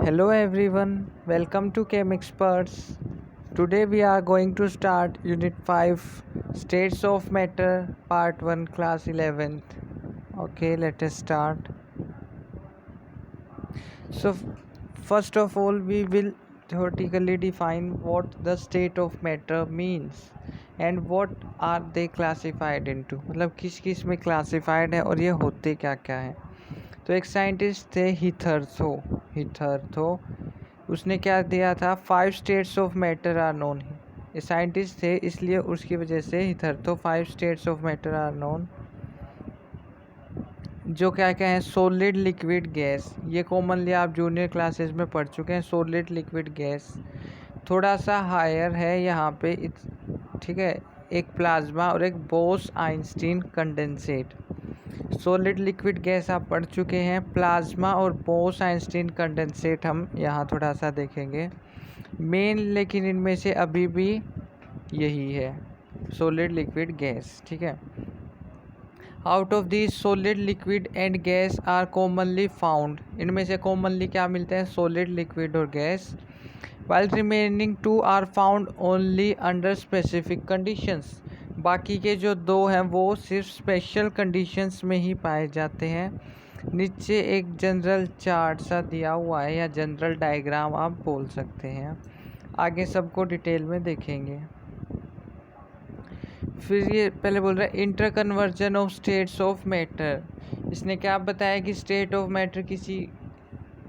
Hello everyone, welcome to Chem Experts. Today we are going to start Unit 5 States of Matter Part 1 Class 11th. Okay, let us start. So first of all we will theoretically define what the state of matter means and what are they classified into. मतलब किस किस में classified है और ये होते क्या क्या है. तो एक साइंटिस्ट थे हिथरथो उसने क्या दिया था 5 states of matter are known. ये साइंटिस्ट थे इसलिए उसकी वजह से hitherto 5 states of matter are known, जो क्या क्या है सॉलिड लिक्विड गैस. ये कॉमनली आप जूनियर क्लासेस में पढ़ चुके हैं. सॉलिड लिक्विड गैस थोड़ा सा हायर है यहाँ पे, ठीक है. एक प्लाज्मा और एक Bose Einstein condensate. Solid liquid gas आप पढ़ चुके हैं. प्लाज्मा और बोस आइंस्टीन कंडेंसेट हम यहाँ थोड़ा सा देखेंगे मेन, लेकिन इनमें से अभी भी यही है सॉलिड लिक्विड गैस, ठीक है. Out of this solid liquid and gas are commonly found. इनमें से कॉमनली क्या मिलते हैं सॉलिड लिक्विड और gas. While remaining 2 are found only under specific conditions. बाकी के जो 2 हैं वो सिर्फ स्पेशल कंडीशंस में ही पाए जाते हैं. नीचे एक जनरल चार्ट सा दिया हुआ है या जनरल डायग्राम आप बोल सकते हैं. आगे सबको डिटेल में देखेंगे. फिर ये पहले बोल रहा है inter conversion of states of matter. इसने क्या बताया कि स्टेट ऑफ मैटर किसी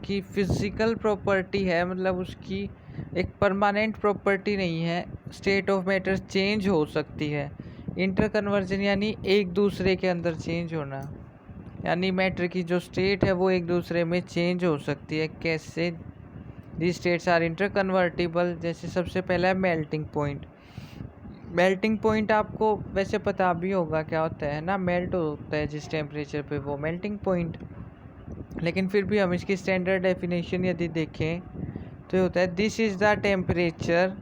की फिजिकल प्रॉपर्टी है, मतलब उसकी एक परमानेंट प्रॉपर्टी नहीं है. स्टेट ऑफ मैटर चेंज हो सकती है. इंटर कन्वर्जन यानी एक दूसरे के अंदर चेंज होना, यानी मैटर की जो स्टेट है वो एक दूसरे में चेंज हो सकती है. कैसे? The states are interconvertible. जैसे सबसे पहला है मेल्टिंग पॉइंट. मेल्टिंग पॉइंट आपको वैसे पता भी होगा क्या होता है ना, मेल्ट होता है जिस टेम्परेचर पे वो मेल्टिंग पॉइंट. लेकिन फिर भी हम इसकी स्टैंडर्ड डेफिनेशन यदि देखें तो ये होता है this is the temperature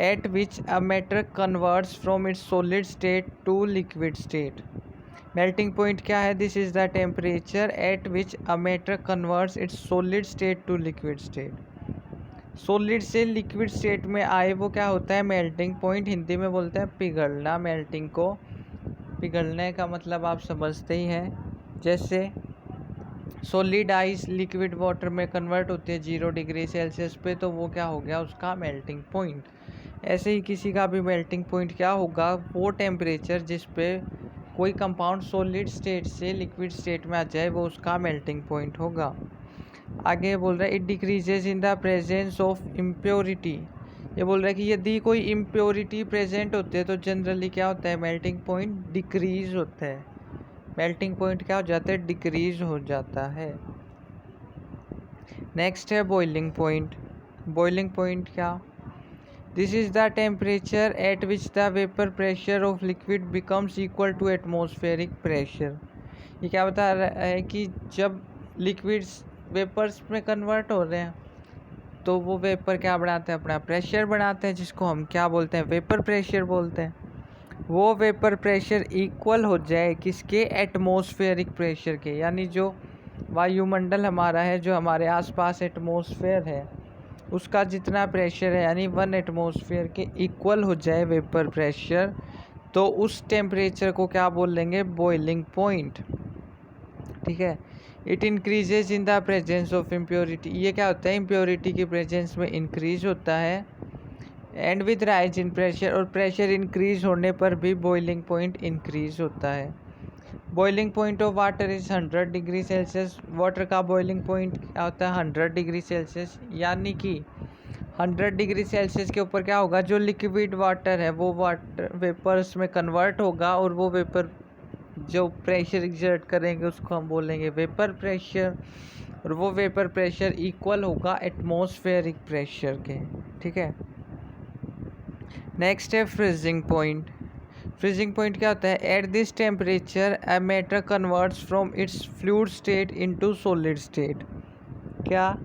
at which a matter converts from its solid state to liquid state. Melting point क्या है? This is the temperature at which a matter converts its solid state to liquid state. Solid से liquid state में आए वो क्या होता है melting point. Hindi में बोलते हैं पिघलना. मेल्टिंग को पिघलने का मतलब आप समझते ही हैं. जैसे सॉलिड आइस लिक्विड वाटर में कन्वर्ट होती है 0 डिग्री सेल्सियस पे, तो वो क्या हो गया उसका मेल्टिंग पॉइंट. ऐसे ही किसी का भी मेल्टिंग पॉइंट क्या होगा, वो टेम्परेचर जिस पे कोई कंपाउंड सॉलिड स्टेट से लिक्विड स्टेट में आ जाए वो उसका मेल्टिंग पॉइंट होगा. आगे बोल रहा है it decreases in the presence of impurity. ये बोल रहा है कि यदि कोई इम्प्योरिटी प्रेजेंट होती है तो जनरली क्या होता है मेल्टिंग पॉइंट डिक्रीज होता है. मेल्टिंग पॉइंट क्या हो जाता है डिक्रीज हो जाता है. नेक्स्ट है बॉइलिंग पॉइंट. बॉइलिंग पॉइंट क्या? This is the temperature at which the vapour pressure of liquid becomes equal to atmospheric pressure. ये क्या बता रहा है कि जब लिक्विड्स वेपर्स में कन्वर्ट हो रहे हैं तो वो वेपर क्या बनाते हैं अपना प्रेशर बनाते हैं, जिसको हम क्या बोलते हैं वेपर प्रेशर बोलते हैं. वो वेपर प्रेशर इक्वल हो जाए किसके? एटमॉस्फेरिक प्रेशर के. यानी जो वायुमंडल हमारा है, जो हमारे आसपास एटमॉस्फेयर है, उसका जितना प्रेशर है यानी 1 एटमॉस्फेयर के इक्वल हो जाए वेपर प्रेशर, तो उस टेम्परेचर को क्या बोल लेंगे बॉइलिंग पॉइंट. ठीक है. It increases in the presence of impurity. ये क्या होता है इम्प्योरिटी की प्रेजेंस में इंक्रीज होता है. And with rise in pressure. और प्रेशर इंक्रीज होने पर भी बॉइलिंग पॉइंट इंक्रीज होता है. Boiling point of water is 100 degree Celsius. Water का बॉइलिंग पॉइंट क्या होता है 100 डिग्री सेल्सियस. यानी कि 100 डिग्री सेल्सियस के ऊपर क्या होगा, जो लिक्विड वाटर है वो वाटर वेपर्स में कन्वर्ट होगा, और वो वेपर जो प्रेशर एग्जर्ट करेंगे उसको हम बोलेंगे वेपर प्रेशर. और वो वेपर प्रेशर इक्वल होगा एटमॉस्फेरिक प्रेशर के. ठीक है. नेक्स्ट है फ्रीजिंग पॉइंट. फ्रीजिंग पॉइंट क्या होता है? At this temperature a matter converts from it's fluid state into solid state. क्या?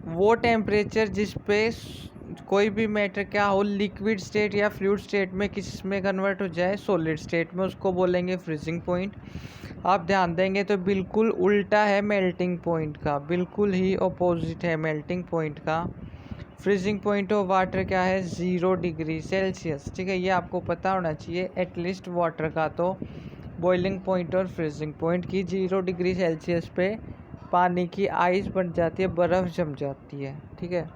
वो टेम्परेचर जिस पे कोई भी मैटर क्या हो लिक्विड स्टेट या फ्लूइड स्टेट में किस में कन्वर्ट हो जाए सॉलिड स्टेट में, उसको बोलेंगे फ्रीजिंग पॉइंट. आप ध्यान देंगे तो बिल्कुल उल्टा है मेल्टिंग पॉइंट का, बिल्कुल ही अपोजिट है मेल्टिंग पॉइंट का। फ्रीजिंग पॉइंट ऑफ वाटर क्या है? 0 डिग्री सेल्सियस। ठीक है, ये आपको पता होना चाहिए एटलीस्ट वाटर का। तो बॉइलिंग पॉइंट और फ्रीजिंग पॉइंट की 0 डिग्री सेल्सियस पे पानी की आइस बन जाती है, बर्फ़ जम जाती है। ठीक है,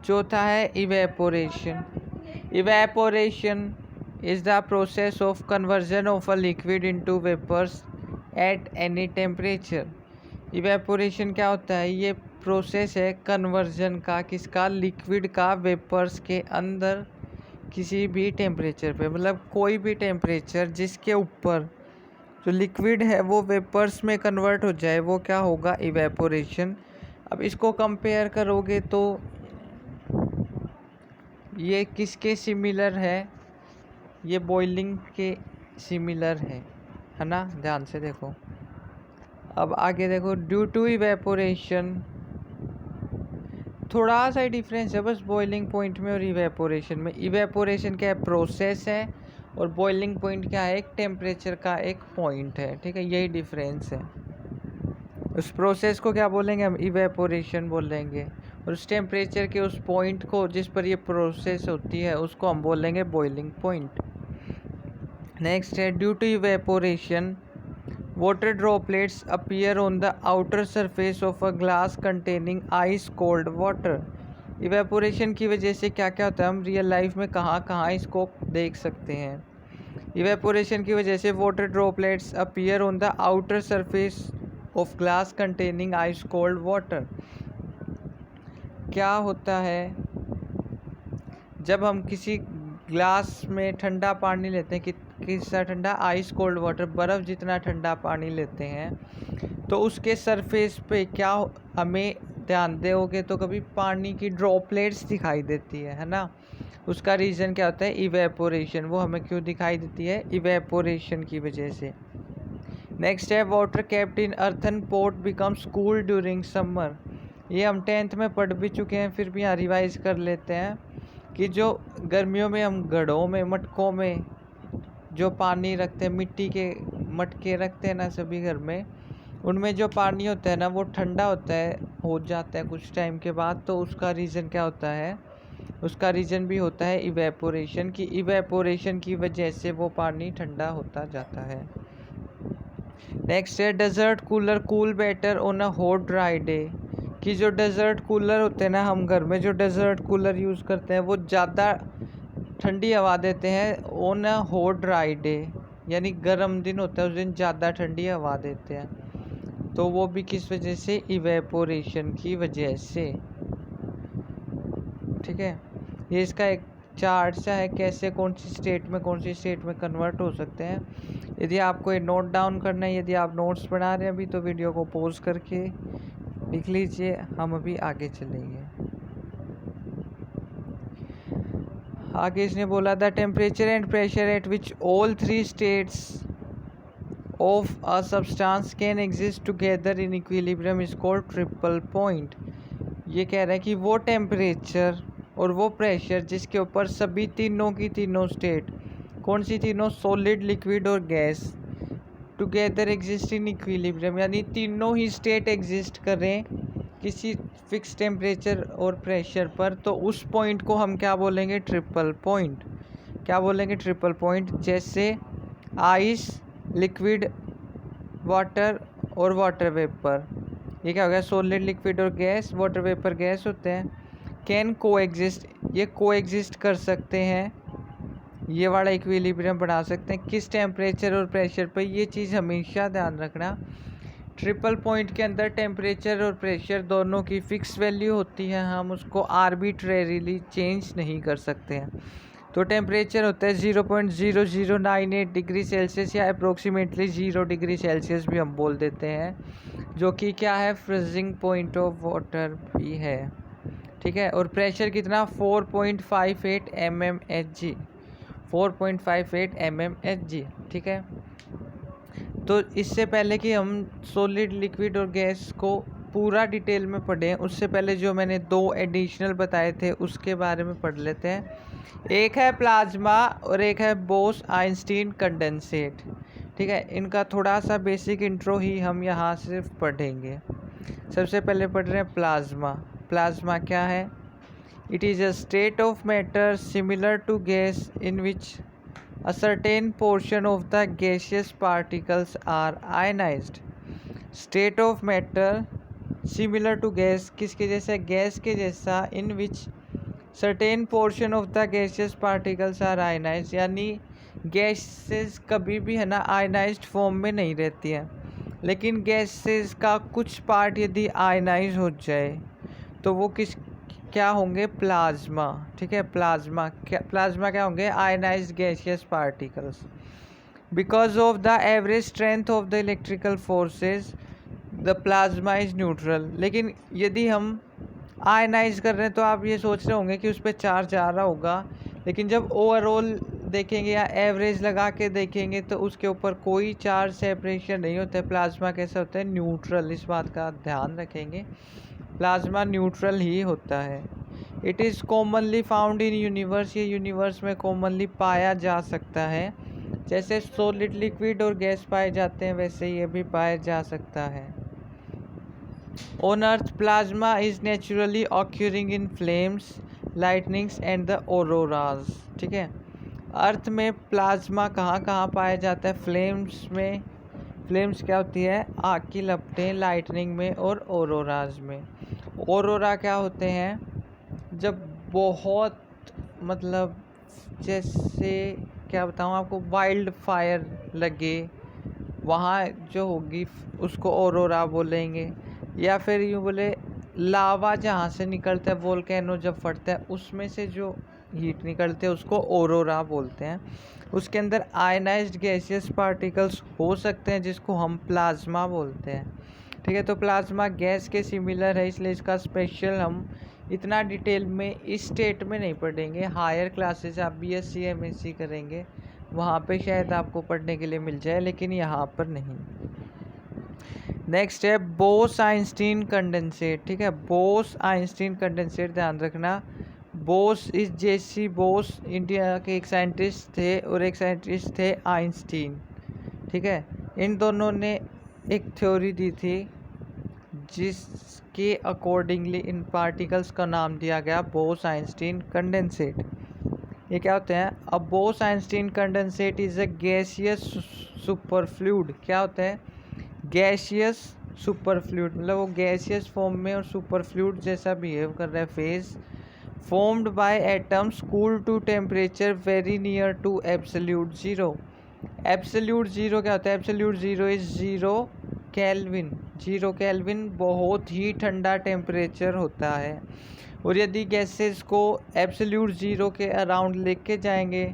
चौथा है evaporation. Evaporation is the process of conversion of a liquid into vapors at any temperature। Evaporation क्या होता है? ये प्रोसेस है कन्वर्जन का, किसका? लिक्विड का वेपर्स के अंदर किसी भी टेम्परेचर पे, मतलब कोई भी टेम्परेचर जिसके ऊपर जो लिक्विड है वो वेपर्स में कन्वर्ट हो जाए, वो क्या होगा? इवेपोरेशन। अब इसको कंपेयर करोगे तो ये किसके सिमिलर है? ये बॉइलिंग के सिमिलर है ना? ध्यान से देखो। अब आगे देखो, ड्यू टू इवेपोरेशन, थोड़ा सा ही डिफरेंस है बस बॉइलिंग पॉइंट में और इवेपोरेशन में। इवेपोरेशन क्या है? प्रोसेस है, और बॉइलिंग पॉइंट क्या है? एक टेम्परेचर का एक पॉइंट है। ठीक है, यही डिफरेंस है। उस प्रोसेस को क्या बोलेंगे हम? इवेपोरेशन बोलेंगे, और उस टेम्परेचर के उस पॉइंट को जिस पर ये प्रोसेस होती है उसको हम बोलेंगे बॉइलिंग पॉइंट। नेक्स्ट है, due to evaporation water droplets appear on the outer surface of a glass containing ice cold water. Evaporation की वजह से क्या क्या होता है? हम रियल लाइफ में कहाँ कहाँ इसको देख सकते हैं। इवेपोरेशन की वजह से water droplets appear on the outer surface of glass containing ice cold water. क्या होता है? जब हम किसी ग्लास में ठंडा पानी लेते हैं, कितना ठंडा? आइस कोल्ड वाटर, बर्फ़ जितना ठंडा पानी लेते हैं, तो उसके सरफेस पे क्या हमें ध्यान दोगे तो कभी पानी की ड्रॉपलेट्स दिखाई देती है ना? उसका रीज़न क्या होता है? इवेपोरेशन। वो हमें क्यों दिखाई देती है? इवेपोरेशन की वजह से। नेक्स्ट है, water kept in earthen pot becomes cool during summer. ये हम 10th में पढ़ भी चुके हैं, फिर भी यहाँ रिवाइज कर लेते हैं कि जो गर्मियों में हम घड़ों में, मटकों में जो पानी रखते हैं, मिट्टी के मटके रखते हैं ना सभी घर में, उनमें जो पानी होता है ना वो ठंडा होता है, हो जाता है कुछ टाइम के बाद। तो उसका रीज़न क्या होता है? उसका रीज़न भी होता है इवेपोरेशन की। इवेपोरेशन की वजह से वो पानी ठंडा होता जाता है। नेक्स्ट है, desert cooler cool better on a hot dry day. कि जो डेजर्ट कूलर होते हैं ना, हम घर में जो डेजर्ट कूलर यूज़ करते हैं वो ज़्यादा ठंडी हवा देते हैं on a hot dry day, यानी गर्म दिन होता है उस दिन ज़्यादा ठंडी हवा देते हैं। तो वो भी किस वजह से? इवेपोरेशन की वजह से। ठीक है, ये इसका एक चार्ट सा है कैसे कौन सी स्टेट में कन्वर्ट हो सकते हैं। यदि आपको ये नोट डाउन करना है, यदि आप नोट्स बना रहे हैं अभी, तो वीडियो को पॉज करके लिख लीजिए। हम अभी आगे चलेंगे। आगे इसने बोला, the temperature and pressure at which all 3 states of a substance can exist together in equilibrium is called triple point. ये कह रहा है कि वो टेम्परेचर और वो प्रेशर जिसके ऊपर सभी तीनों की तीनों स्टेट, कौन सी तीनों? सॉलिड, लिक्विड और gas, together exist in equilibrium, यानी तीनों ही स्टेट एग्जिस्ट करें किसी फिक्स टेम्परेचर और प्रेशर पर, तो उस पॉइंट को हम क्या बोलेंगे? Triple point. क्या बोलेंगे? Triple point. जैसे आइस, लिक्विड, वाटर और वाटर वेपर। ये क्या हो गया? सॉलिड, लिक्विड और गैस, वाटर वेपर, गैस होते हैं। कैन को एग्जिस्ट, ये को एग्जिस्ट कर सकते हैं, ये वाला इक्विलिब्रियम बना सकते हैं किस टेम्परेचर और प्रेशर पर? ये चीज़ हमेशा ध्यान रखना। ट्रिपल पॉइंट के अंदर टेम्परेचर और प्रेशर दोनों की फ़िक्स वैल्यू होती है, हम उसको आर्बिट्रेरीली चेंज नहीं कर सकते हैं। तो टेम्परेचर होता है 0.0098 डिग्री सेल्सियस, या अप्रोक्सीमेटली 0 डिग्री सेल्सियस भी हम बोल देते हैं, जो कि क्या है? फ्रीजिंग पॉइंट ऑफ वाटर भी है। ठीक है, और प्रेशर कितना? 4.58 mmHg, 4.58 mmHg। ठीक है, तो इससे पहले कि हम सॉलिड, लिक्विड और गैस को पूरा डिटेल में पढ़ें उससे पहले जो मैंने 2 एडिशनल बताए थे उसके बारे में पढ़ लेते हैं। एक है प्लाज्मा और एक है बोस आइंस्टीन कंडेंसेट। ठीक है, इनका थोड़ा सा बेसिक इंट्रो ही हम यहाँ सिर्फ पढ़ेंगे। सबसे पहले पढ़ रहे हैं प्लाज्मा। प्लाज्मा क्या है? It is a state of matter similar to gas in which a certain portion of the gaseous particles are ionized. State of matter similar to gas, किसके जैसा? गैस के जैसा। in which certain portion of the gaseous particles are ionized, यानी gases कभी भी है ना ionised form में नहीं रहती हैं, लेकिन गैसेस का कुछ पार्ट यदि आयनाइज हो जाए तो वो क्या होंगे? प्लाज्मा। ठीक है, प्लाज्मा क्या होंगे? Ionised gaseous particles. Because of the average strength of the electrical forces the plasma is neutral. लेकिन यदि हम आयनाइज कर रहे हैं तो आप ये सोच रहे होंगे कि उस पर चार्ज आ रहा होगा, लेकिन जब ओवरऑल देखेंगे या एवरेज लगा के देखेंगे तो उसके ऊपर कोई चार्ज सेपरेशन नहीं होता है। प्लाज्मा कैसा होता है? न्यूट्रल। इस बात का ध्यान रखेंगे, प्लाज्मा न्यूट्रल ही होता है। It is commonly found in universe, ये यूनिवर्स में कॉमनली पाया जा सकता है। जैसे सॉलिड, लिक्विड और गैस पाए जाते हैं वैसे ये भी पाया जा सकता है। On earth plasma is naturally occurring in flames, lightnings and the auroras. ठीक है, अर्थ में प्लाज्मा कहाँ कहाँ पाया जाता है? फ्लेम्स में। फ्लेम्स क्या होती है? आग की लपटें। लाइटनिंग में और ऑरोराज में। ऑरोरा क्या होते हैं? जब बहुत मतलब जैसे क्या बताऊँ आपको, वाइल्ड फायर लगे वहाँ जो होगी उसको ऑरोरा बोलेंगे। या फिर यूँ बोले लावा जहाँ से निकलता है, वोल्केनो जब फटता है उसमें से जो हीट निकलते हैं उसको ऑरोरा बोलते हैं। उसके अंदर आयनाइज्ड गैसियस पार्टिकल्स हो सकते हैं जिसको हम प्लाज्मा बोलते हैं। ठीक है, तो प्लाज्मा गैस के सिमिलर है, इसलिए इसका स्पेशल हम इतना डिटेल में इस स्टेट में नहीं पढ़ेंगे। हायर क्लासेस आप बीएससी एमएससी करेंगे वहाँ पे शायद आपको पढ़ने के लिए मिल जाए, लेकिन यहाँ पर नहीं। नेक्स्ट है बोस आइंस्टीन कंडेंसेट। ठीक है, बोस आइंस्टीन कंडेंसेट ध्यान रखना। Bose is J C Bose India के एक साइंटिस्ट थे और एक साइंटिस्ट थे आइंस्टीन। ठीक है, इन दोनों ने एक थ्योरी दी थी जिसके अकॉर्डिंगली इन पार्टिकल्स का नाम दिया गया बोस आइंस्टीन कंडेंसेट। ये क्या होते हैं? A Bose Einstein condensate is a gaseous superfluid. क्या होता है? गैसियस सुपरफ्लूइड, मतलब वो गैसियस फॉर्म में और सुपरफ्लूइड जैसा बिहेव कर रहा है phase. Formed by atoms cool to temperature very near to absolute zero. Absolute zero क्या होता है? Absolute zero is 0 kelvin. 0 kelvin बहुत ही ठंडा टेम्परेचर होता है। और यदि गैसेस को एब्सोल्यूट जीरो के अराउंड लेके जाएंगे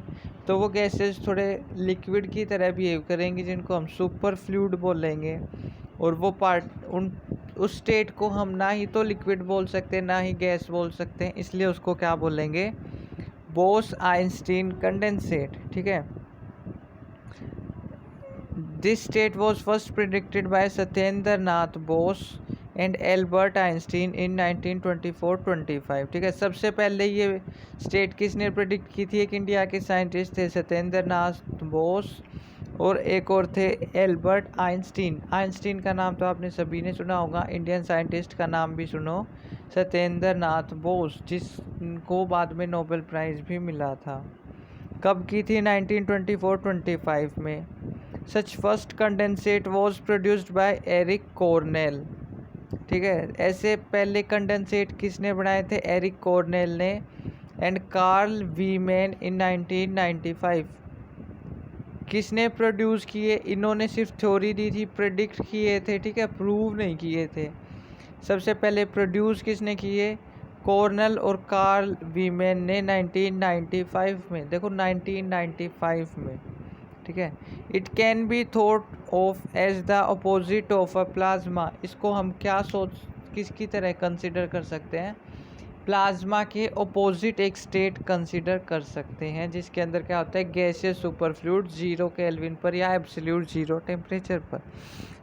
तो वो गैसेस थोड़े लिक्विड की तरह बिहेव करेंगी जिनको हम सुपर फ्लूइड बोलेंगे। और वो उस स्टेट को हम ना ही तो लिक्विड बोल सकते हैं ना ही गैस बोल सकते हैं, इसलिए उसको क्या बोलेंगे? Bose Einstein condensate. ठीक है, this state was first predicted by Satyendra Nath Bose and Albert Einstein in 1924-25। ठीक है, सबसे पहले ये स्टेट किसने प्रिडिक्ट की थी? एक इंडिया के साइंटिस्ट थे सत्येंद्र नाथ बोस और एक और थे एल्बर्ट आइंस्टीन। आइंस्टीन का नाम तो आपने सभी ने सुना होगा, इंडियन साइंटिस्ट का नाम भी सुनो, सत्येंद्र नाथ बोस, जिसको बाद में नोबेल प्राइज़ भी मिला था। कब की थी? 1924-25 में। Such first condensate was produced by Eric Cornell. ठीक है, ऐसे पहले कंडेंसेट किसने बनाए थे? एरिक कॉर्नेल ने एंड कार्ल वीमैन इन 1995। किसने प्रोड्यूस किए? इन्होंने सिर्फ थ्योरी दी थी, प्रेडिक्ट किए थे। ठीक है, प्रूव नहीं किए थे। सबसे पहले प्रोड्यूस किसने किए? कॉर्नेल और कार्ल वीमैन ने 1995 में। देखो 1995 में। ठीक है, it can be thought of as the opposite of a plasma. इसको हम क्या किसकी तरह कंसिडर कर सकते हैं? प्लाज्मा के ऑपोजिट एक स्टेट कंसिडर कर सकते हैं जिसके अंदर क्या होता है? गैसियस सुपरफ्लूइड 0 केल्विन पर या एब्सोल्यूट 0 टेम्परेचर पर।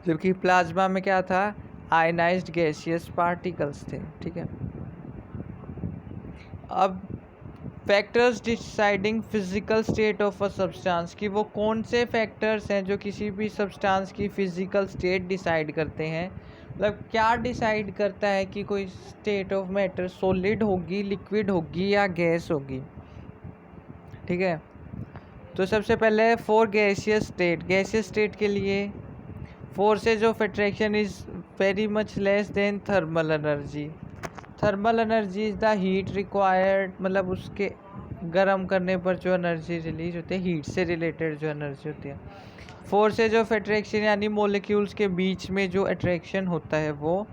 जबकि प्लाज्मा में क्या था? आयनाइज्ड गैसियस पार्टिकल्स थे। ठीक है, अब factors deciding physical state of a substance, कि वो कौन से फैक्टर्स हैं जो किसी भी सब्सटेंस की फिजिकल स्टेट डिसाइड करते हैं। मतलब क्या डिसाइड करता है कि कोई स्टेट ऑफ मैटर सॉलिड होगी, लिक्विड होगी या गैस होगी। ठीक है, तो सबसे पहले for gaseous state, gaseous state के लिए forces of attraction is very much less than thermal energy. Thermal energy is the heat required, मतलब उसके गर्म करने पर जो एनर्जी रिलीज होती है, हीट से रिलेटेड जो एनर्जी होती है। फोर्सेज ऑफ अट्रैक्शन यानी मोलिक्यूल्स के बीच में जो अट्रैक्शन होता है वो,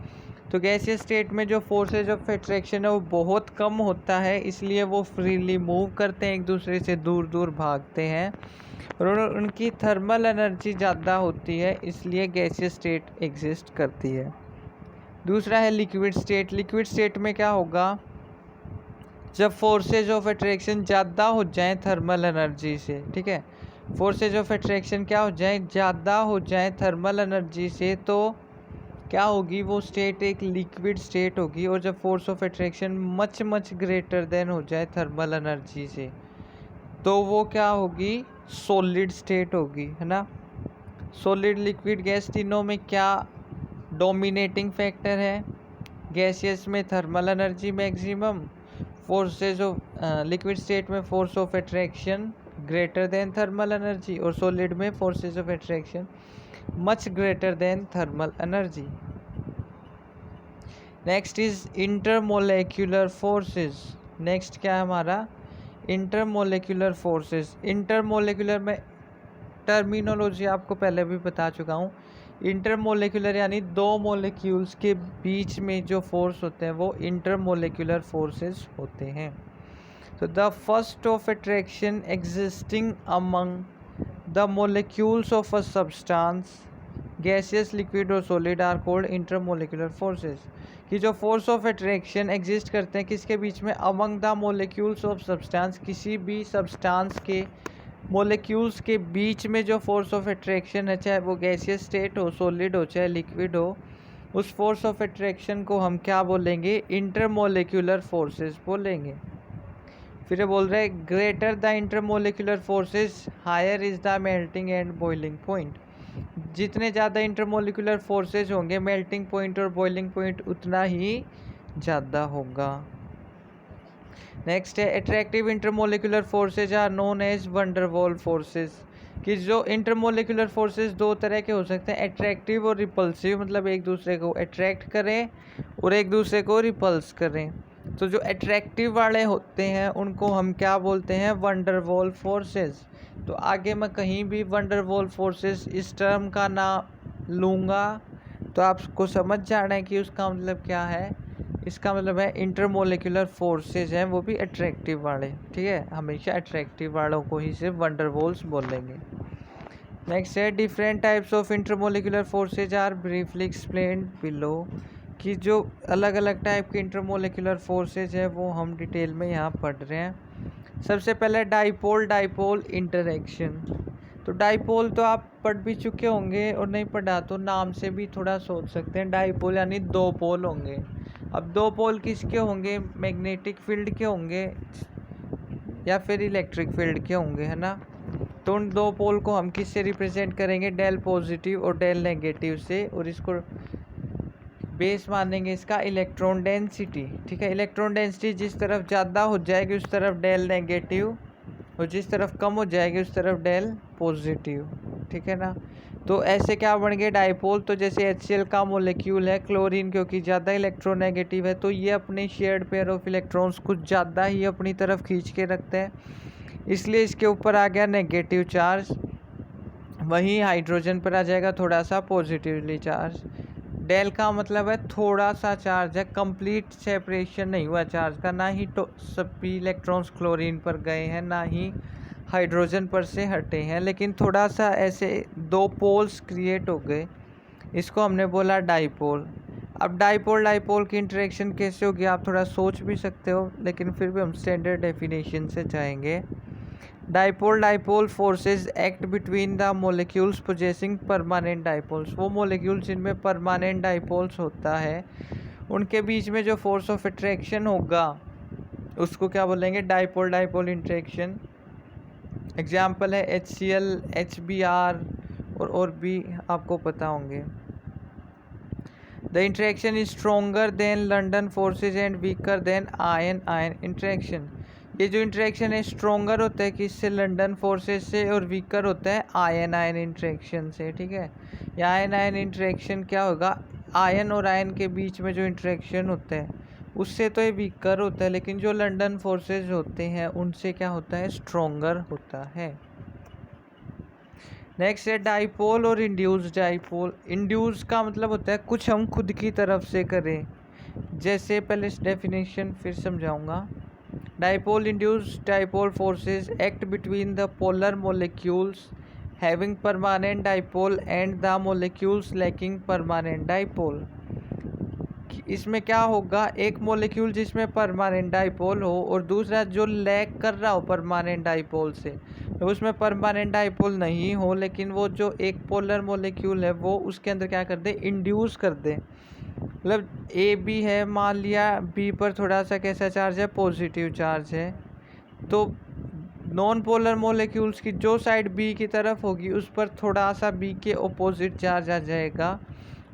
तो गैसियस स्टेट में जो फोर्सेज ऑफ अट्रैक्शन है वो बहुत कम होता है, इसलिए वो फ्रीली मूव करते हैं, एक दूसरे से दूर दूर भागते हैं, और उनकी थर्मल एनर्जी ज़्यादा होती है, इसलिए गैसियस स्टेट एग्जिस्ट करती है। दूसरा है लिक्विड स्टेट। लिक्विड स्टेट में क्या होगा, जब फोर्सेज ऑफ अट्रैक्शन ज़्यादा हो जाएं थर्मल एनर्जी से। ठीक है, फोर्सेज ऑफ अट्रैक्शन क्या हो जाए, ज़्यादा हो जाए थर्मल एनर्जी से, तो क्या होगी, वो स्टेट एक लिक्विड स्टेट होगी। और जब force of attraction much much greater then हो जाए थर्मल एनर्जी से, तो वो क्या होगी, सॉलिड स्टेट होगी, है ना। सॉलिड, लिक्विड, गैस, तीनों में क्या डोमिनेटिंग फैक्टर है, गैसियस में thermal energy maximum, forces of liquid state में force of attraction greater than thermal energy, और सॉलिड में forces of attraction much greater than thermal energy. Next is intermolecular forces. Next क्या है हमारा, इंटरमोलेक्युलर forces. इंटरमोलेक्युलर में terminology आपको पहले भी बता चुका हूँ। इंटरमोलेक्युलर यानी दो मोलिक्यूल्स के बीच में जो फोर्स होते हैं वो इंटरमोलेक्युलर फोर्सेस होते हैं। तो the first of attraction existing among the molecules of a substance, gaseous, liquid और सॉलिड, आर कॉल्ड इंटरमोलेक्युलर फोर्सेस। कि जो फोर्स ऑफ अट्रैक्शन एग्जिस्ट करते हैं किसके बीच में, among the molecules of substance, किसी भी सब्सटेंस के मोलिक्यूल्स के बीच में जो फोर्स ऑफ अट्रैक्शन है, चाहे वो गैसियस स्टेट हो, सॉलिड हो, चाहे लिक्विड हो, उस फोर्स ऑफ अट्रैक्शन को हम क्या बोलेंगे, इंटरमोलिक्युलर फोर्सेस बोलेंगे। फिर ये बोल रहे हैं greater the intermolecular forces higher is the melting and boiling point. जितने ज़्यादा इंटरमोलिक्युलर फोर्सेज होंगे, मेल्टिंग पॉइंट और बॉइलिंग पॉइंट उतना ही ज़्यादा होगा। नेक्स्ट है attractive intermolecular forces are known as van der Waals forces. कि जो इंटरमोलिकुलर फोर्सेज दो तरह के हो सकते हैं, अट्रैक्टिव और रिपल्सिव, मतलब एक दूसरे को अट्रैक्ट करें और एक दूसरे को रिपल्स करें। तो जो अट्रैक्टिव वाले होते हैं उनको हम क्या बोलते हैं, वंडरवॉल फोर्सेज। तो आगे मैं कहीं भी वंडरवॉल फोर्सेज इस टर्म का नाम लूँगा तो आपको समझ जाना है कि उसका मतलब क्या है। इसका मतलब है इंटरमोलिकुलर फोर्सेज हैं वो भी अट्रैक्टिव वाले। ठीक है, हमेशा अट्रैक्टिव वालों को ही सिर्फ वंडरवॉल्स बोलेंगे। नेक्स्ट है different types of intermolecular forces are briefly explained below. कि जो अलग अलग टाइप के इंटरमोलिकुलर फोर्सेज है वो हम डिटेल में यहाँ पढ़ रहे हैं। सबसे पहले डाइपोल डाइपोल इंटरेक्शन। तो डाइपोल तो आप पढ़ भी चुके होंगे, और नहीं पढ़ा तो नाम से भी थोड़ा सोच सकते हैं। डाइपोल यानी दो पोल होंगे। अब दो पोल किसके होंगे, मैग्नेटिक फील्ड के होंगे या फिर इलेक्ट्रिक फील्ड के होंगे, है ना। तो उन दो पोल को हम किससे रिप्रेजेंट करेंगे, डेल पॉजिटिव और डेल नेगेटिव से, और इसको बेस मानेंगे इसका इलेक्ट्रॉन डेंसिटी। ठीक है, इलेक्ट्रॉन डेंसिटी जिस तरफ ज़्यादा हो जाएगी उस तरफ डेल नेगेटिव, और जिस तरफ कम हो जाएगी उस तरफ डेल पॉजिटिव। ठीक है ना। तो ऐसे क्या बन गए डाइपोल। तो जैसे HCl का मोलिक्यूल है क्लोरीन, क्योंकि ज़्यादा इलेक्ट्रोनेगेटिव है तो ये अपने शेयर्ड पेयर ऑफ इलेक्ट्रॉन्स कुछ ज़्यादा ही अपनी तरफ खींच के रखते हैं, इसलिए इसके ऊपर आ गया नेगेटिव चार्ज। वहीं हाइड्रोजन पर आ जाएगा थोड़ा सा पॉजिटिवली चार्ज। डेल का मतलब है थोड़ा सा चार्ज है, कंप्लीट सेपरेशन नहीं हुआ चार्ज का, ना ही सभी इलेक्ट्रॉन्स क्लोरीन पर गए हैं ना ही हाइड्रोजन पर से हटे हैं, लेकिन थोड़ा सा ऐसे दो पोल्स क्रिएट हो गए, इसको हमने बोला डाइपोल। अब डाइपोल डाइपोल की इंटरेक्शन कैसे होगी आप थोड़ा सोच भी सकते हो, लेकिन फिर भी हम स्टैंडर्ड डेफिनेशन से जाएंगे। Dipole dipole forces act between the molecules possessing permanent dipoles. वो मोलिक्यूल्स जिनमें परमानेंट डाइपोल्स होता है उनके बीच में जो फोर्स ऑफ अट्रैक्शन होगा उसको क्या बोलेंगे? Dipole dipole interaction. एग्जाम्पल है HCl, HBr और भी आपको पता होंगे। The interaction is stronger then London forces and weaker then ion ion interaction. ये जो इंट्रैक्शन है स्ट्रोंगर होता है किससे? लंडन फोर्सेज से, और वीकर होता है आयन आयन इंट्रैक्शन से। ठीक है, या आयन आयन इंट्रैक्शन क्या होगा? आयन और आयन के बीच में जो इंट्रैक्शन होता है उससे तो ये वीकर होता है, लेकिन जो लंडन फोर्सेज होते हैं उनसे क्या होता है? स्ट्रोंगर होता है। नेक्स्ट है डाइपोल और इंड्यूस डाइपोल। इंड्यूस का मतलब होता है कुछ हम खुद की तरफ से करें, जैसे पहले डेफिनेशन फिर समझाऊंगा। Dipole induce dipole forces act between the polar molecules having permanent dipole and the molecules lacking permanent dipole. इसमें क्या होगा? एक मोलिक्यूल जिसमें परमानेंट डाइपोल हो और दूसरा जो लैक कर रहा हो परमानेंट डाइपोल से, तो उसमें परमानेंट डाइपोल नहीं हो, लेकिन वो जो एक पोलर मोलिक्यूल है वो उसके अंदर क्या कर दे? इंड्यूस कर दे। मतलब ए बी है, मान लिया बी पर थोड़ा सा कैसा चार्ज है? पॉजिटिव चार्ज है, तो नॉन पोलर मोलिक्यूल्स की जो साइड बी की तरफ होगी उस पर थोड़ा सा बी के ऑपोजिट चार्ज आ जाएगा,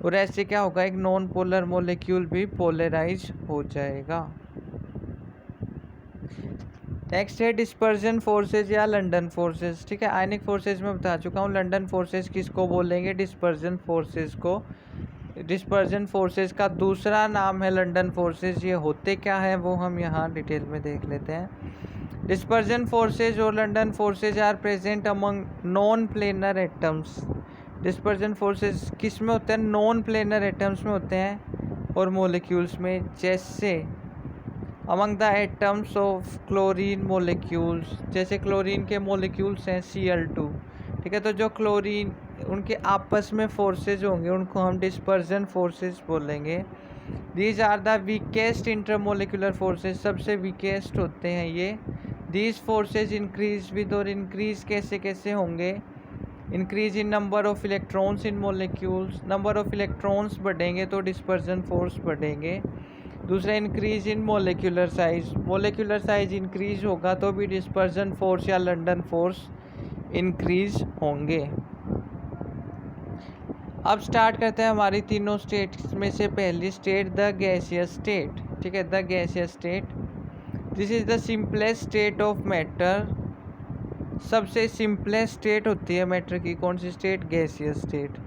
और ऐसे क्या होगा? एक नॉन पोलर मोलिक्यूल भी पोलराइज हो जाएगा। नेक्स्ट है डिस्पर्जन फोर्सेज या लंडन फोर्सेज। ठीक है, आयनिक फोर्सेज में बता चुका हूँ, लंडन फोर्सेज किसको बोलेंगे? डिस्पर्जन फोर्सेज को। डिस्पर्जन फोर्सेज का दूसरा नाम है लंडन फोर्सेज। ये होते क्या है वो हम यहाँ डिटेल में देख लेते हैं। डिस्पर्जन फोर्सेज और London forces are present among non planar atoms. Dispersion forces किस में होते हैं? नॉन प्लेनर एटम्स में होते हैं और मॉलिक्यूल्स में, जैसे among the atoms of chlorine molecules. जैसे क्लोरीन के मॉलिक्यूल्स हैं Cl2। ठीक है, तो जो क्लोरीन उनके आपस में फोर्सेज होंगे उनको हम डिस्पर्जन फोर्सेज बोलेंगे। These are the weakest intermolecular forces. सबसे वीकेस्ट होते हैं ये। दीज फोर्सेज इंक्रीज विद, और इंक्रीज कैसे कैसे होंगे? Increase in number of electrons in molecules. Number of electrons बढ़ेंगे तो डिस्पर्जन फोर्स बढ़ेंगे। दूसरा increase in molecular size. Molecular size increase होगा तो भी डिस्पर्जन फोर्स या लंडन फोर्स इंक्रीज होंगे। अब स्टार्ट करते हैं हमारी तीनों स्टेट्स में से पहली स्टेट, द गैसियस स्टेट। ठीक है, the gaseous state, this is the simplest state of matter. सबसे सिंपलेस्ट स्टेट होती है मैटर की। कौन सी state? Gaseous state.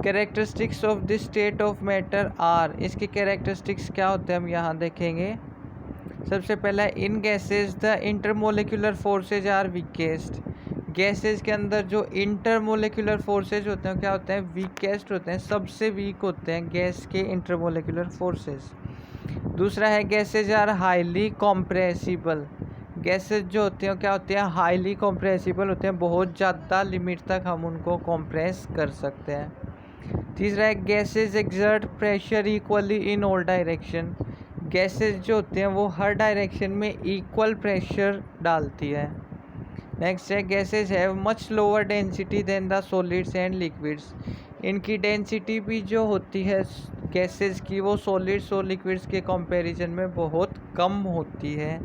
Characteristics of this state of matter are. इसके कैरेक्टरिस्टिक्स क्या होते हैं हम यहाँ देखेंगे। सबसे पहला, in gases the intermolecular forces are weakest. Gases के अंदर जो इंटरमोलिकुलर फोर्सेज होते हैं क्या होते हैं? वीकेस्ट होते हैं, सबसे वीक होते हैं गैस के इंटरमोलिकुलर फोर्सेज। दूसरा है, gases are highly compressible. Gases जो होते हैं क्या होते हैं? हाईली कॉम्प्रेसिबल होते हैं, बहुत ज़्यादा लिमिट तक हम उनको कॉम्प्रेस कर सकते हैं। तीसरा है, gases exert pressure equally in all direction. Gases जो होते हैं वो हर डायरेक्शन में इक्वल प्रेशर डालती है। नेक्स्ट है, gases have much lower density than the solids and liquids. इनकी डेंसिटी भी जो होती है गैसेज की वो सॉलिड्स और लिक्विड्स के कंपैरिजन में बहुत कम होती है।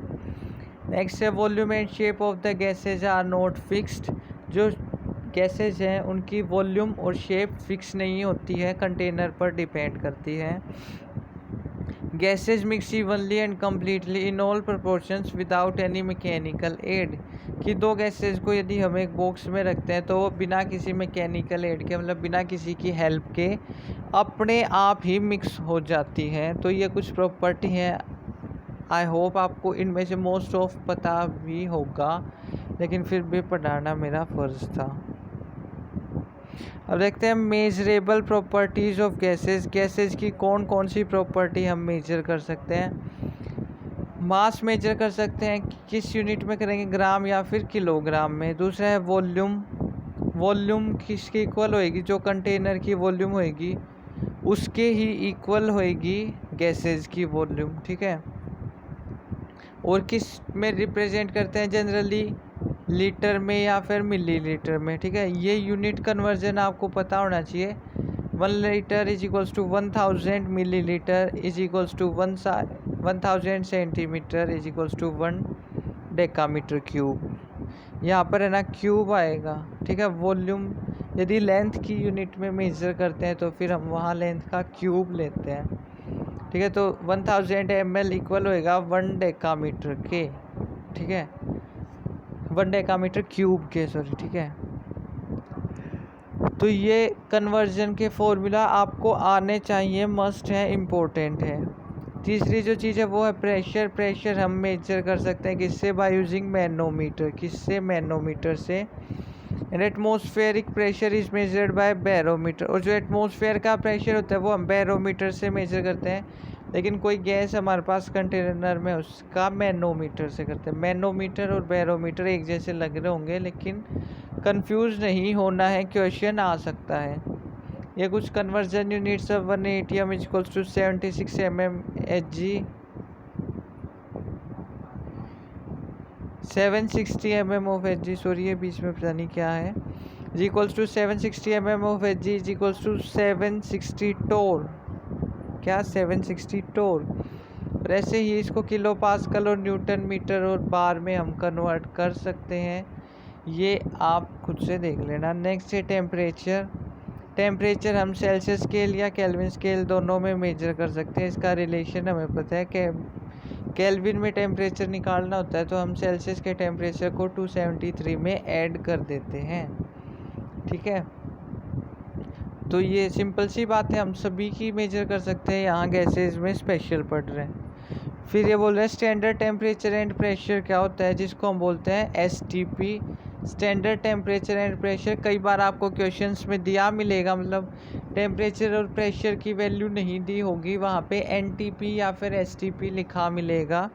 नेक्स्ट है, volume and shape of the gases are not fixed. जो गैसेज हैं उनकी वॉल्यूम और शेप फिक्स नहीं होती है, कंटेनर पर डिपेंड करती है। Gases mix evenly and completely in all proportions without any mechanical aid. कि दो गैसेज को यदि हम एक बॉक्स में रखते हैं तो वो बिना किसी मैकेनिकल एड के, मतलब बिना किसी की हेल्प के अपने आप ही मिक्स हो जाती हैं। तो ये कुछ प्रॉपर्टी हैं। आई होप आपको इनमें से मोस्ट ऑफ पता भी होगा, लेकिन फिर भी पढ़ाना मेरा फ़र्ज़ था। अब देखते हैं measurable properties of gases. Gases की कौन कौन सी प्रॉपर्टी हम मेजर कर सकते हैं। मास मेजर कर सकते हैं, किस यूनिट में करेंगे? ग्राम या फिर किलोग्राम में। दूसरा है वॉल्यूम। वॉल्यूम किसकी इक्वल होएगी? जो कंटेनर की वॉल्यूम होएगी उसके ही इक्वल होएगी गैसेज की वॉल्यूम। ठीक है, और किस में रिप्रेजेंट करते हैं जनरली? लीटर में या फिर मिलीलीटर में, ठीक है। ये यूनिट कन्वर्जन आपको पता होना चाहिए। 1 litre is equals to 1000 millilitre is equals to 1000 centimetre is equals to 1 decametre cube. यहाँ पर है ना क्यूब आएगा, ठीक है। वॉल्यूम यदि लेंथ की यूनिट में मेजर करते हैं तो फिर हम वहाँ लेंथ का क्यूब लेते हैं, ठीक है। तो 1000 ml इक्वल होएगा 1 डेकामीटर के, ठीक है, 1 डेकामीटर क्यूब के, सॉरी, ठीक है। तो ये कन्वर्जन के फॉर्मूला आपको आने चाहिए, मस्ट है, इम्पोर्टेंट है। तीसरी जो चीज़ है वो है प्रेशर। प्रेशर हम मेजर कर सकते हैं किससे? By using manometer. किससे? मैनोमीटर से। And atmospheric pressure is measured by barometer. और जो एटमॉस्फेयर का प्रेशर होता है वो हम बैरोमीटर से मेजर करते हैं, लेकिन कोई गैस हमारे पास कंटेनर में उसका मैनोमीटर से करते हैं। मैनोमीटर और बैरोमीटर एक जैसे लग रहे होंगे, लेकिन कंफ्यूज नहीं होना है, क्वेश्चन आ सकता है। ये कुछ conversion units of 1 ATM is equals to 76 mmHg, 760 mm of Hg, sorry ये बीच में पता नहीं क्या है, is equals to 760 mm of Hg is equals to 760 torr. क्या? 760 टोर। और ऐसे ही इसको किलो पास्कल और न्यूटन मीटर और बार में हम कन्वर्ट कर सकते हैं, ये आप खुद से देख लेना। नेक्स्ट है टेम्परेचर। टेम्परेचर हम सेल्सियस स्केल या केल्विन स्केल दोनों में मेजर कर सकते हैं। इसका रिलेशन हमें पता है कि केल्विन में टेम्परेचर निकालना होता है तो हम सेल्सियस के टेम्परेचर को 273 में ऐड कर देते हैं, ठीक है। तो ये सिंपल सी बात है, हम सभी की मेजर कर सकते हैं, यहाँ गैसेज में स्पेशल पढ़ रहे हैं। फिर ये बोल रहे हैं स्टैंडर्ड टेम्परेचर एंड प्रेशर क्या होता है, जिसको हम बोलते हैं STP, standard temperature and pressure. कई बार आपको क्वेश्चंस में दिया मिलेगा, मतलब टेम्परेचर और प्रेशर की वैल्यू नहीं दी होगी, वहाँ पे NTP या फिर STP लिखा मिलेगा,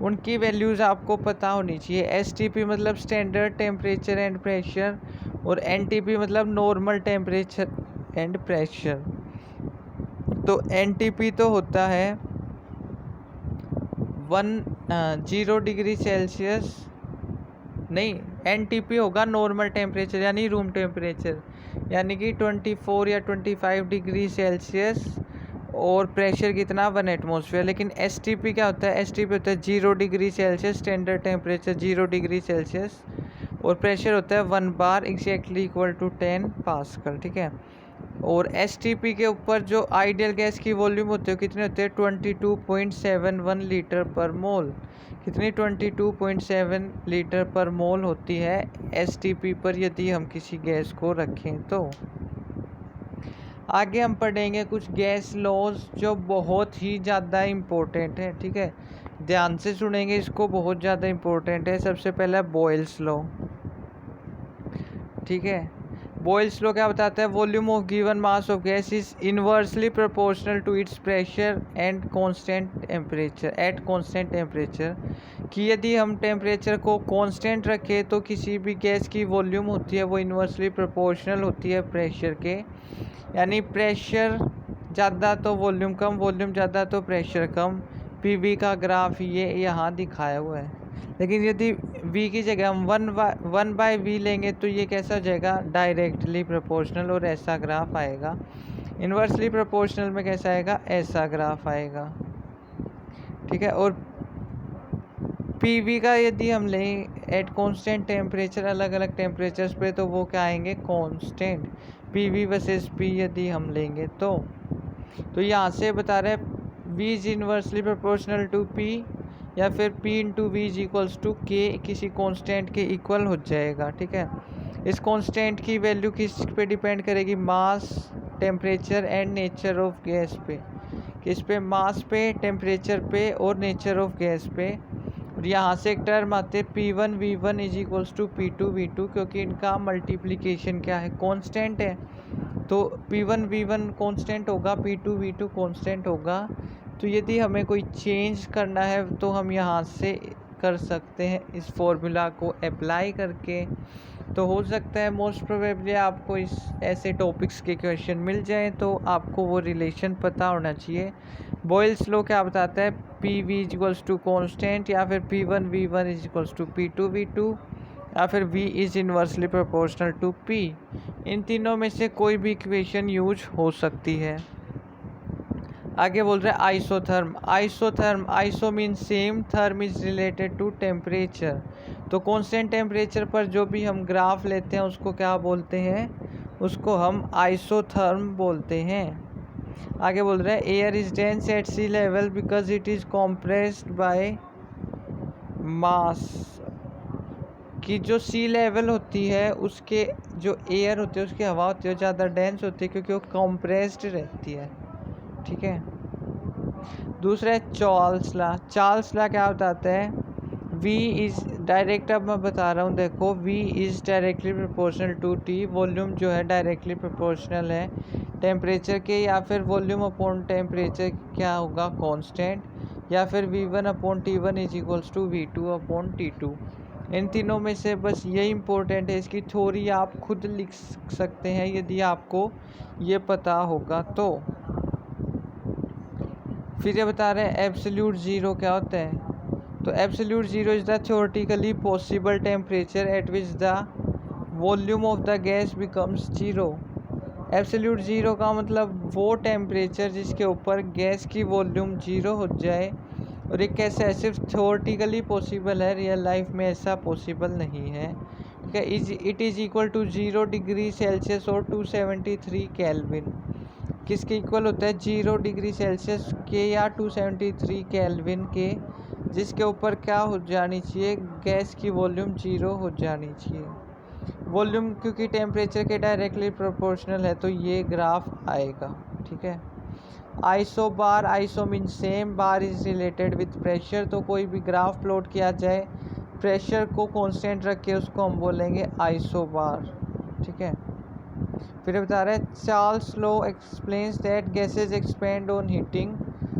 उनकी वैल्यूज़ आपको पता होनी चाहिए। STP मतलब स्टैंडर्ड टेम्परेचर एंड प्रेशर, और NTP मतलब नॉर्मल टेम्परेचर एंड प्रेशर। तो NTP तो होता है 0 डिग्री सेल्सियस, नहीं, NTP होगा नॉर्मल टेम्परेचर यानी रूम टेम्परेचर, यानी कि 24 या 25 डिग्री सेल्सियस, और प्रेशर कितना? 1 एटमॉस्फेयर। लेकिन STP क्या होता है? STP होता है 0 degree Celsius, standard temperature 0 degree Celsius, और प्रेशर होता है 1 बार एग्जैक्टली इक्वल टू 10 पास्कल, ठीक है। और STP के ऊपर जो आइडियल गैस की वॉल्यूम होती है कितने होते हैं? 22.71 लीटर पर मोल। कितनी? 22.7 लीटर पर मोल होती है STP पर यदि हम किसी गैस को रखें तो। आगे हम पढ़ेंगे कुछ गैस लॉज जो बहुत ही ज़्यादा इम्पोर्टेंट है, ठीक है। ध्यान से सुनेंगे इसको, बहुत ज़्यादा इम्पोर्टेंट है। सबसे पहला बॉयल्स लॉ, ठीक है। बॉयल्स लॉ क्या बताता है? Volume of given mass of gas is inversely proportional to its pressure and constant temperature at constant temperature, कि यदि हम टेम्परेचर को कांस्टेंट रखें तो किसी भी गैस की वॉल्यूम होती है वो इनवर्सली प्रोपोर्शनल होती है प्रेशर के, यानी प्रेशर ज़्यादा तो वॉल्यूम कम, वॉल्यूम ज़्यादा तो प्रेशर कम। PV का ग्राफ ये यहाँ दिखाया हुआ है। लेकिन यदि V की जगह हम 1/V लेंगे तो ये कैसा हो जाएगा? डायरेक्टली प्रोपोर्शनल, और ऐसा ग्राफ आएगा। इन्वर्सली प्रोपोर्शनल में कैसा आएगा? ऐसा ग्राफ आएगा, ठीक है। और PV का यदि हम लें एट कांस्टेंट टेम्परेचर, अलग अलग टेम्परेचर्स पे, तो वो क्या आएंगे? कांस्टेंट। PV वर्सेस P यदि हम लेंगे तो यहाँ से बता रहे हैं V is inversely proportional to P, या फिर P into V is equals to K, किसी कांस्टेंट के इक्वल हो जाएगा, ठीक है। इस कांस्टेंट की वैल्यू किस पे डिपेंड करेगी? Mass, temperature and nature of gas पे। किस पे? मास पे, टेम्परेचर पे और नेचर ऑफ गैस पे। और यहाँ से एक टर्म आते हैं P1 V1 is equals to P2 V2, क्योंकि इनका मल्टीप्लिकेशन क्या है? कांस्टेंट है। तो P1 V1 कांस्टेंट होगा, P2 V2 कांस्टेंट होगा। तो यदि हमें कोई चेंज करना है तो हम यहाँ से कर सकते हैं इस फॉर्मूला को अप्लाई करके। तो हो सकता है मोस्ट प्रोबेबली आपको इस ऐसे टॉपिक्स के क्वेश्चन मिल जाएं, तो आपको वो रिलेशन पता होना चाहिए। बॉयल्स लॉ क्या बताता है? PV is equals to constant, या फिर P1 V1 is equals to P2 V2, या फिर V is inversely proportional to P। इन तीनों में से कोई भी इक्वेशन यूज हो सकती है। आगे बोल रहे हैं isotherm. Iso means same, therm is related to temperature. तो कांस्टेंट टेम्परेचर पर जो भी हम ग्राफ लेते हैं उसको क्या बोलते हैं, उसको हम आइसोथर्म बोलते हैं। आगे बोल रहे हैं air is dense at sea level because it is compressed by mass. कि जो सी लेवल होती है उसके जो एयर होती है, उसकी हवा होती है, वो ज़्यादा डेंस होती है क्योंकि वो कॉम्प्रेस्ड रहती है। ठीक है। दूसरा है चार्ल्स लॉ। चार्ल्स लॉ क्या बताता है, V इज़ डायरेक्ट, अब मैं बता रहा हूँ देखो, V is directly proportional to T। Volume जो है डायरेक्टली प्रोपोर्शनल है टेम्परेचर के, या फिर वॉल्यूम अपॉन टेम्परेचर क्या होगा, कांस्टेंट, या फिर V1 upon T1 is equals to V2 upon T2। इन तीनों में से बस यही इम्पोर्टेंट है, इसकी थ्योरी आप खुद लिख सकते हैं यदि आपको ये पता होगा तो। फिर ये बता रहे हैं एब्सोल्यूट ज़ीरो क्या होता है। तो absolute zero is the theoretically possible temperature at which the volume of the gas becomes zero. Absolute zero का मतलब वो टेम्परेचर जिसके ऊपर गैस की वॉल्यूम ज़ीरो हो जाए। और ये कैसे है, सिर्फ थ्योरेटिकली पॉसिबल है, रियल लाइफ में ऐसा पॉसिबल नहीं है। ठीक है। It is equal to 0 degree Celsius और 273 केल्विन। किसके इक्वल होता है, 0 डिग्री सेल्सियस के या 273 केल्विन के, जिसके ऊपर क्या हो जानी चाहिए, गैस की वॉल्यूम 0 हो जानी चाहिए। वॉल्यूम क्योंकि टेम्परेचर के डायरेक्टली प्रोपोर्शनल है तो ये ग्राफ आएगा। ठीक है। Iso bar, iso mean same, bar is related with pressure. तो कोई भी ग्राफ प्लॉट किया जाए प्रेशर को कांस्टेंट रख के उसको हम बोलेंगे आइसो बार। ठीक है। फिर बता रहे हैं Charles law explains that gases expand on heating,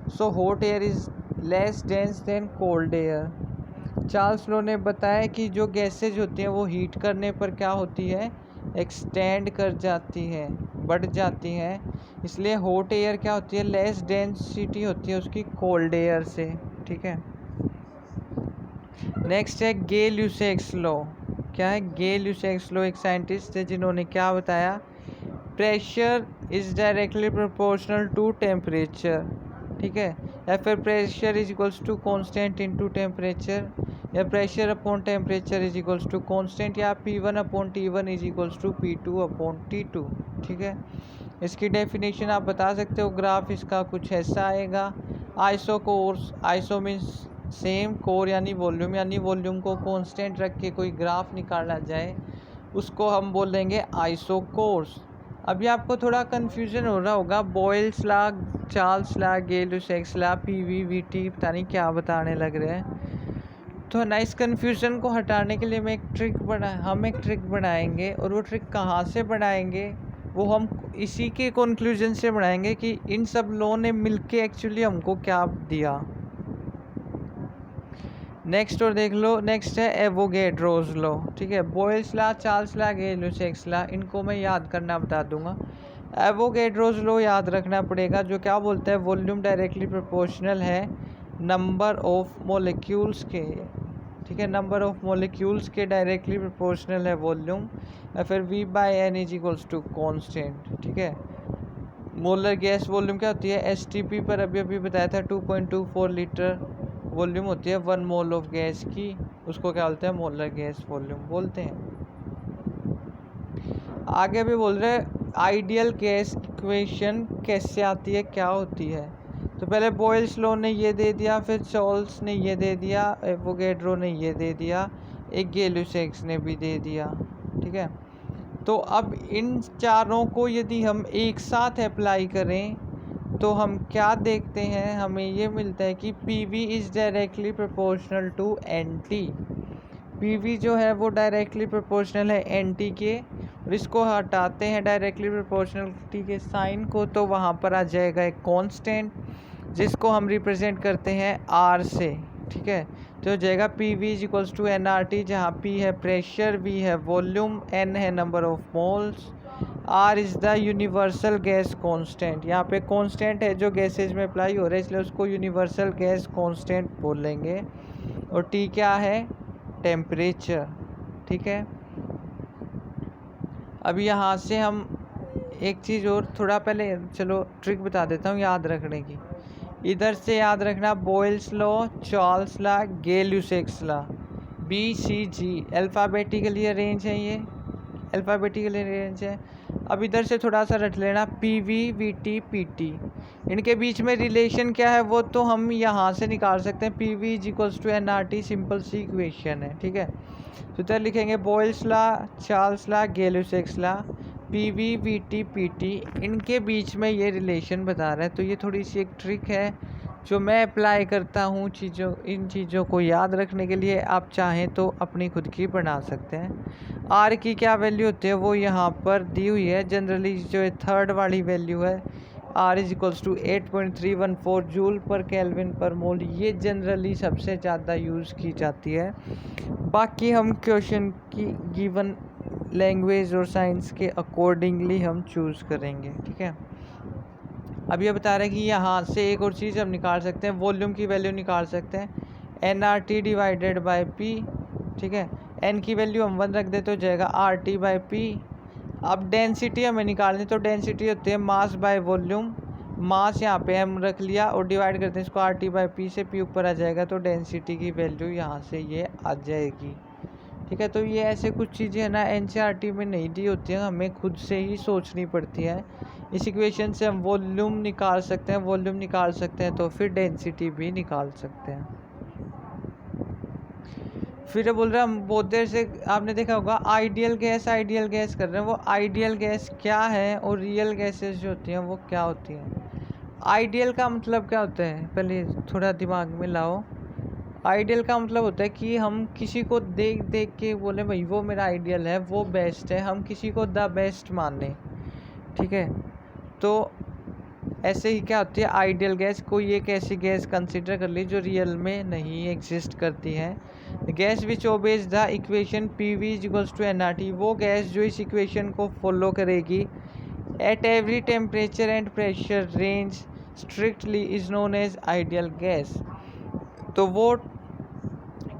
so hot air is less dense then cold air. Charles law ने बताया कि जो गैसेज होती हैं वो हीट करने पर क्या होती है, एक्सटेंड कर जाती है, बढ़ जाती हैं। इसलिए हॉट एयर क्या होती है, लेस डेंसिटी होती है उसकी कोल्ड एयर से। ठीक है। नेक्स्ट है गे ल्यूसेक्स लॉ। क्या है गे ल्यूसेक्स लॉ, एक साइंटिस्ट है जिन्होंने क्या बताया, pressure is directly proportional to temperature. ठीक है। या फिर pressure is equals to constant into temperature, या pressure upon temperature is equals to constant, या P1 upon T1 is equals to P2 upon T2। ठीक है। इसकी डेफिनेशन आप बता सकते हो, ग्राफ इसका कुछ ऐसा आएगा। Iso course, iso means same, core यानी वॉल्यूम को कांस्टेंट रख के कोई ग्राफ निकाला जाए उसको हम बोलेंगे आइसो कोर्स। अभी आपको थोड़ा कन्फ्यूजन हो रहा होगा, बॉयल्स लॉ, चार्ल्स लॉ, गे ल्यूसेक्स लॉ, PV VT पता नहीं क्या बताने लग रहे हैं। तो ना इस कन्फ्यूजन को हटाने के लिए हम एक ट्रिक बनाएंगे, और वो ट्रिक कहाँ से बनाएंगे, वो हम इसी के कंक्लूजन से बनाएंगे कि इन सब लॉ ने मिलके एक्चुअली हमको क्या दिया। नेक्स्ट और देख लो, नेक्स्ट है एवोगैड्रोस लॉ। ठीक है। बॉयल्स लॉ, चार्ल्स लॉ, गे ल्यूसेक्स लॉ, इनको मैं याद करना बता दूंगा। एवोगैड्रोस लॉ याद रखना पड़ेगा, जो क्या बोलता है, वॉल्यूम डायरेक्टली प्रोपोर्शनल है नंबर ऑफ मॉलिक्यूल्स के। ठीक है। नंबर ऑफ मॉलिक्यूल्स के डायरेक्टली प्रोपोर्शनल है वॉल्यूम, या फिर V/N is equals to constant. ठीक है। मोलर गैस वॉल्यूम क्या होती है, STP पर अभी बताया था 2.24 लीटर वॉल्यूम होती है 1 मोल ऑफ गैस की, उसको क्या बोलते हैं, मोलर गैस वॉल्यूम बोलते हैं। आगे भी बोल रहे हैं आइडियल गैस इक्वेशन कैसे आती है, क्या होती है। तो पहले बॉयल्स लॉ ने ये दे दिया, फिर चार्ल्स ने ये दे दिया, एवोगैड्रो ने ये दे दिया, एक गे ल्यूसेक्स ने भी दे दिया। ठीक है। तो अब इन चारों को यदि हम एक साथ अप्लाई करें तो हम क्या देखते हैं, हमें ये मिलता है कि PV is directly proportional to NT। PV जो है वो डायरेक्टली प्रोपोर्शनल है NT के, और इसको हटाते हैं डायरेक्टली प्रोपोर्शनलिटी के साइन को, तो वहाँ पर आ जाएगा एक कांस्टेंट जिसको हम रिप्रेजेंट करते हैं R से। ठीक है। तो हो जाएगा PV is equals to nRT, जहाँ P है प्रेशर, V है वॉल्यूम, N है number of moles, R is the universal gas constant. यहाँ पे कांस्टेंट है जो गैसेज में अप्लाई हो रहा है, इसलिए उसको यूनिवर्सल गैस कांस्टेंट बोलेंगे। और T क्या है, टेम्परेचर। ठीक है। अब यहाँ से हम एक चीज़ और थोड़ा पहले चलो ट्रिक बता देता हूँ याद रखने की। इधर से याद रखना Boyle's law, Charles law, Gay-Lussac's law, BCG alphabetically arrange है, ये अल्फ़ाबेटिकली अरेंज है। अब इधर से थोड़ा सा रट लेना PV, VT, PT। इनके बीच में रिलेशन क्या है वो तो हम यहाँ से निकाल सकते हैं। PV = nRT, सिंपल सी इक्वेशन है, ठीक है। तो इधर लिखेंगे Boyle's law, Charles law, Gay-Lussac's law, PV, VT, PT, इनके बीच में ये रिलेशन बता रहा है। तो ये थोड़ी सी एक ट्रिक है जो मैं अप्लाई करता हूँ इन चीज़ों को याद रखने के लिए। आप चाहें तो अपनी खुद की बना सकते हैं। आर की क्या वैल्यू होती है वो यहाँ पर दी हुई है। जनरली जो थर्ड वाली वैल्यू है R = 8.314 जूल पर केल्विन पर मोल, ये जनरली सबसे ज़्यादा यूज़ की जाती है। बाकी हम क्वेश्चन की गिवन लैंग्वेज और साइंस के अकॉर्डिंगली हम चूज़ करेंगे, ठीक है। अब ये बता रहे हैं कि यहाँ से एक और चीज़ हम निकाल सकते हैं, वॉल्यूम की वैल्यू निकाल सकते हैं nRT / P, ठीक है। n की वैल्यू हम 1 रख देते हो जाएगा RT/P। अब डेंसिटी हमें निकालनी, तो डेंसिटी होती है मास बाय वॉल्यूम। मास यहाँ पे हम रख लिया और डिवाइड करते हैं इसको RT/P से, P ऊपर आ जाएगा तो डेंसिटी की वैल्यू यहाँ से ये आ जाएगी, ठीक है। तो ये ऐसे कुछ चीज़ें है ना NCERT में नहीं दी होती हैं, हमें खुद से ही सोचनी पड़ती है। इस इक्वेशन से हम वॉल्यूम निकाल सकते हैं, वॉल्यूम निकाल सकते हैं तो फिर डेंसिटी भी निकाल सकते हैं। फिर बोल रहे हैं हम बहुत देर से आपने देखा होगा आइडियल गैस कर रहे हैं। वो आइडियल गैस क्या है और रियल गैसेस जो होती हैं वो क्या होती हैं। आइडियल का मतलब क्या होता है, पहले थोड़ा दिमाग में लाओ। आइडियल का मतलब होता है कि हम किसी को देख देख के बोले भाई वो मेरा आइडियल है, वो बेस्ट है, हम किसी को द बेस्ट माने, ठीक है। तो ऐसे ही क्या होती है आइडियल गैस, कोई एक ऐसी गैस कंसिडर कर ली जो रियल में नहीं एग्जिस्ट करती है। Gas which obeys the equation PV = nRT, वो गैस जो इस इक्वेशन को फॉलो करेगी at every temperature and pressure range strictly is known as ideal gas. तो वो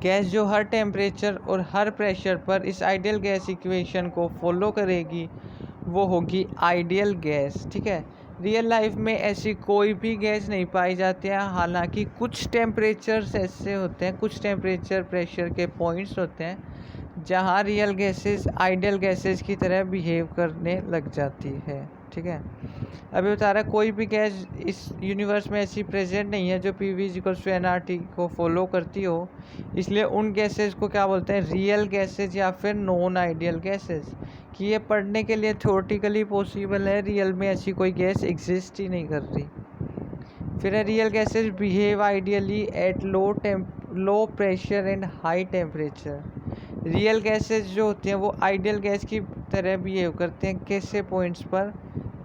गैस जो हर टेम्परेचर और हर प्रेशर पर इस आइडियल गैस इक्वेशन को फॉलो करेगी वो होगी आइडियल गैस, ठीक है। रियल लाइफ में ऐसी कोई भी गैस नहीं पाई जाती है, हालांकि कुछ टेम्परेचर्स ऐसे होते हैं, कुछ टेम्परेचर प्रेशर के पॉइंट्स होते हैं जहां रियल गैसेस आइडियल गैसेस की तरह बिहेव करने लग जाती है, ठीक है। अभी बता रहा है कोई भी गैस इस यूनिवर्स में ऐसी प्रेजेंट नहीं है जो PV = nRT को फॉलो करती हो, इसलिए उन गैसेस को क्या बोलते हैं रियल गैसेस या फिर नॉन आइडियल गैसेस। कि ये पढ़ने के लिए थ्योरेटिकली पॉसिबल है, रियल में ऐसी कोई गैस एग्जिस्ट ही नहीं कर रही। फिर है real gases behave ideally at low pressure and high temperature. Real gases जो होती हैं वो आइडियल गैस की तरह बिहेव करते हैं, कैसे पॉइंट्स पर,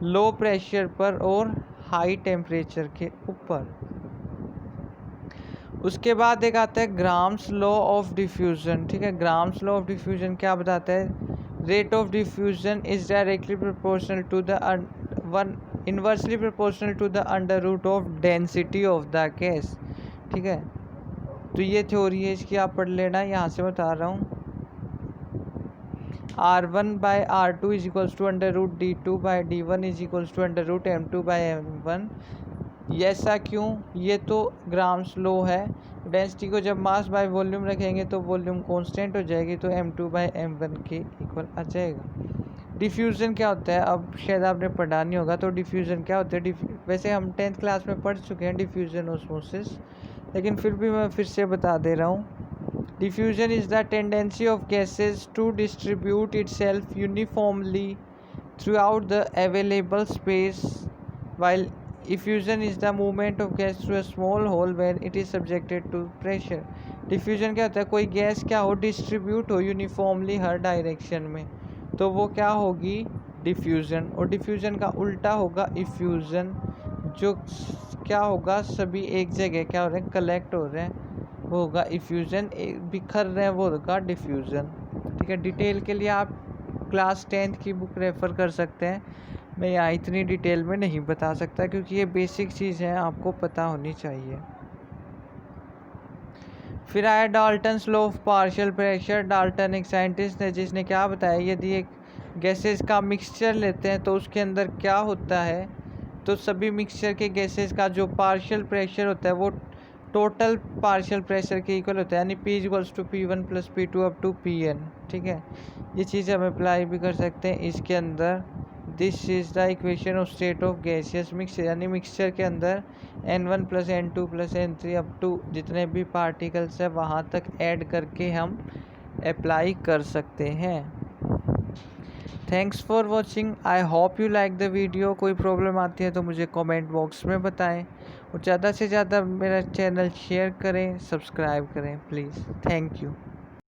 लो प्रेशर पर और हाई टेम्परेचर के ऊपर। उसके बाद एक आता है ग्राम्स लॉ ऑफ डिफ्यूजन, ठीक है। ग्राम्स लॉ ऑफ डिफ्यूजन क्या बताता है, rate of diffusion is directly proportional to the inversely proportional to the under root of density of the gas, ठीक है। तो ये थ्योरी है, इसकी आप पढ़ लेना, यहाँ से बता रहा हूँ। R1/R2 = √D2/D1 = √M2/M1। ये ऐसा क्यों, ये तो ग्राम्स लॉ है। डेंसिटी को जब मास बाय वॉल्यूम रखेंगे तो वॉल्यूम कांस्टेंट हो जाएगी, तो M2/M1 के इक्वल आ जाएगा। डिफ्यूज़न क्या होता है, अब शायद आपने पढ़ा नहीं होगा, तो डिफ्यूज़न क्या होता है, वैसे हम 10th क्लास में पढ़ चुके हैं डिफ्यूज़न ऑस्मोसिस, लेकिन फिर भी मैं फिर से बता दे रहा हूँ। Diffusion is the tendency of gases to distribute itself uniformly throughout the available space, while effusion is the movement of gas through a small hole when it is subjected to pressure। Diffusion क्या होता है, कोई gas क्या हो distribute हो uniformly हर direction में, तो वो क्या होगी डिफ्यूजन। और डिफ्यूजन का उल्टा होगा इफ्यूजन, जो क्या होगा सभी एक जगह क्या हो रहे हैं कलेक्ट हो रहे हैं, वो होगा इफ्यूजन। बिखर रहे हैं वो होगा डिफ्यूजन, ठीक है। डिटेल के लिए आप क्लास 10th की बुक रेफ़र कर सकते हैं, मैं यहाँ इतनी डिटेल में नहीं बता सकता क्योंकि ये बेसिक चीज़ है, आपको पता होनी चाहिए। फिर आया Dalton's law of partial pressure. Dalton एक साइंटिस्ट है जिसने क्या बताया, यदि एक गैसेस का मिक्सचर लेते हैं तो उसके अंदर क्या होता है, तो सभी मिक्सचर के गैसेस का जो पार्शियल प्रेशर होता है वो टोटल पार्शियल प्रेशर के इक्वल होता है, यानी P=P1 + P2 up to Pn। ठीक है, ये चीज़ हम अप्लाई भी कर सकते हैं इसके अंदर। This is the equation of state of gaseous mixture, यानी मिक्सचर के अंदर N1 + N2 + N3 up to जितने भी पार्टिकल्स है वहाँ तक ऐड करके हम अप्लाई कर सकते हैं। Thanks for watching, I hope you like the video. कोई प्रॉब्लम आती है तो मुझे कमेंट बॉक्स में बताएं और ज़्यादा से ज़्यादा मेरा चैनल शेयर करें, सब्सक्राइब करें प्लीज़। Thank you.